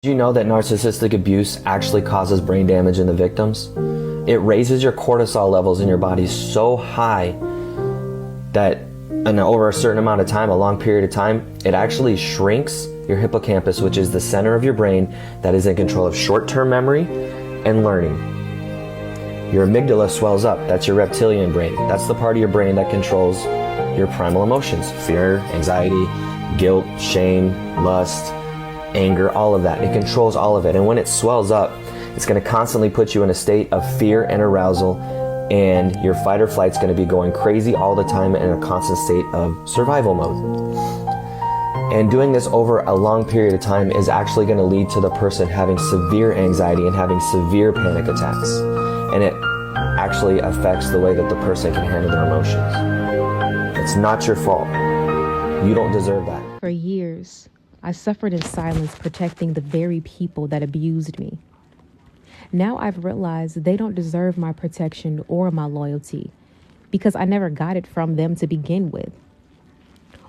Did you know that narcissistic abuse actually causes brain damage in the victims? It raises your cortisol levels in your body so high that over a certain amount of time, a long period of time, it actually shrinks your hippocampus, which is the center of your brain that is in control of short-term memory and learning. Your amygdala swells up. That's your reptilian brain. That's the part of your brain that controls your primal emotions: fear, anxiety, guilt, shame, lust, anger, all of that. It controls all of it. And when it swells up, it's going to constantly put you in a state of fear and arousal, and your fight or flight's going to be going crazy all the time in a constant state of survival mode. And doing this over a long period of time is actually going to lead to the person having severe anxiety and having severe panic attacks. And it actually affects the way that the person can handle their emotions. It's not your fault. You don't deserve that. For years, I suffered in silence, protecting the very people that abused me. Now I've realized they don't deserve my protection or my loyalty because I never got it from them to begin with.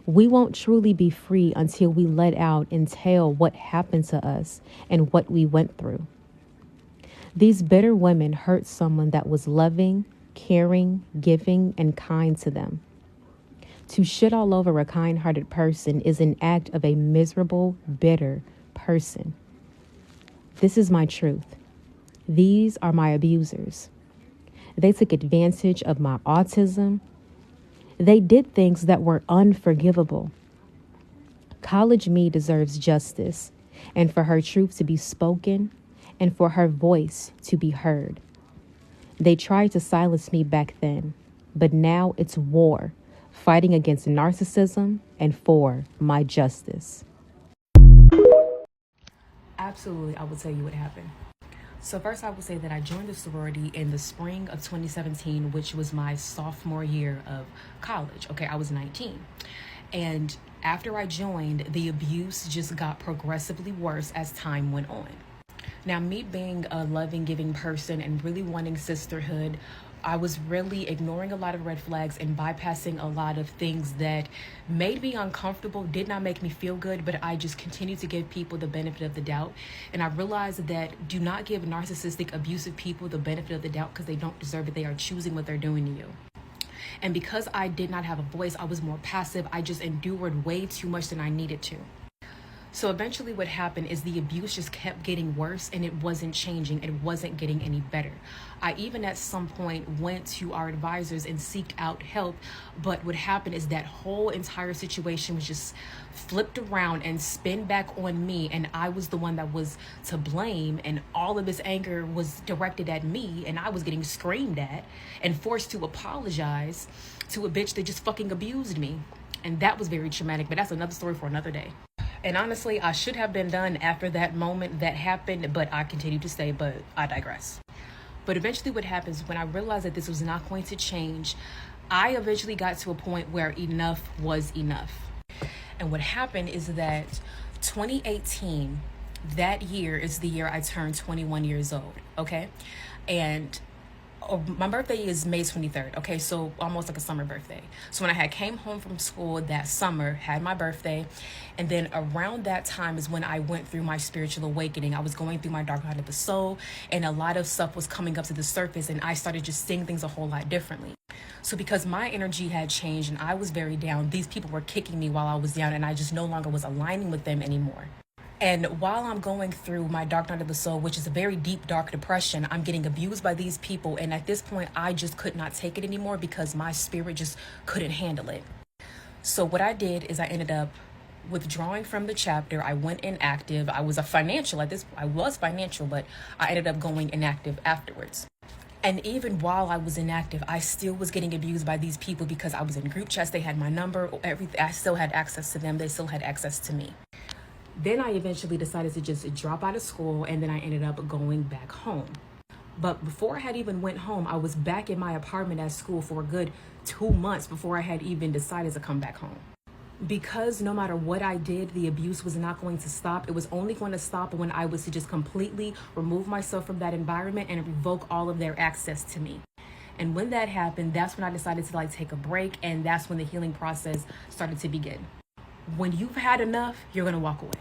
We won't truly be free until we let out and tell what happened to us and what we went through. These bitter women hurt someone that was loving, caring, giving, and kind to them. To shit all over a kind-hearted person is an act of a miserable, bitter person. This is my truth. These are my abusers. They took advantage of my autism. They did things that were unforgivable. College me deserves justice, and for her truth to be spoken, and for her voice to be heard. They tried to silence me back then, but now it's war, fighting against narcissism and for my justice. Absolutely, I will tell you what happened. So first I will say that I joined the sorority in the spring of 2017, which was my sophomore year of college. Okay, I was 19. And after I joined, the abuse just got progressively worse as time went on. Now, me being a loving, giving person and really wanting sisterhood, I was really ignoring a lot of red flags and bypassing a lot of things that made me uncomfortable, did not make me feel good, but I just continued to give people the benefit of the doubt. And I realized that do not give narcissistic, abusive people the benefit of the doubt because they don't deserve it. They are choosing what they're doing to you. And because I did not have a voice, I was more passive. I just endured way too much than I needed to. So eventually what happened is the abuse just kept getting worse and it wasn't changing. It wasn't getting any better. I even at some point went to our advisors and seeked out help. But what happened is that whole entire situation was just flipped around and spin back on me. And I was the one that was to blame. And all of this anger was directed at me. And I was getting screamed at and forced to apologize to a bitch that just fucking abused me. And that was very traumatic. But that's another story for another day. And honestly, I should have been done after that moment that happened, but I continued to stay, but I digress. But eventually what happens when I realized that this was not going to change, I eventually got to a point where enough was enough. And what happened is that 2018, that year is the year I turned 21 years old, okay? And my birthday is May 23rd, okay, so almost like a summer birthday. So when I had came home from school that summer, had my birthday, and then around that time is when I went through my spiritual awakening. I was going through my dark night of the soul, and a lot of stuff was coming up to the surface, and I started just seeing things a whole lot differently. So because my energy had changed and I was very down, these people were kicking me while I was down, and I just no longer was aligning with them anymore. And while I'm going through my dark night of the soul, which is a very deep, dark depression, I'm getting abused by these people. And at this point, I just could not take it anymore because my spirit just couldn't handle it. So what I did is I ended up withdrawing from the chapter. I went inactive. I was financial, but I ended up going inactive afterwards. And even while I was inactive, I still was getting abused by these people because I was in group chats. They had my number, everything. I still had access to them. They still had access to me. Then I eventually decided to just drop out of school, and then I ended up going back home. But before I had even went home, I was back in my apartment at school for a good 2 months before I had even decided to come back home. Because no matter what I did, the abuse was not going to stop. It was only going to stop when I was to just completely remove myself from that environment and revoke all of their access to me. And when that happened, that's when I decided to take a break, and that's when the healing process started to begin. When you've had enough, you're going to walk away.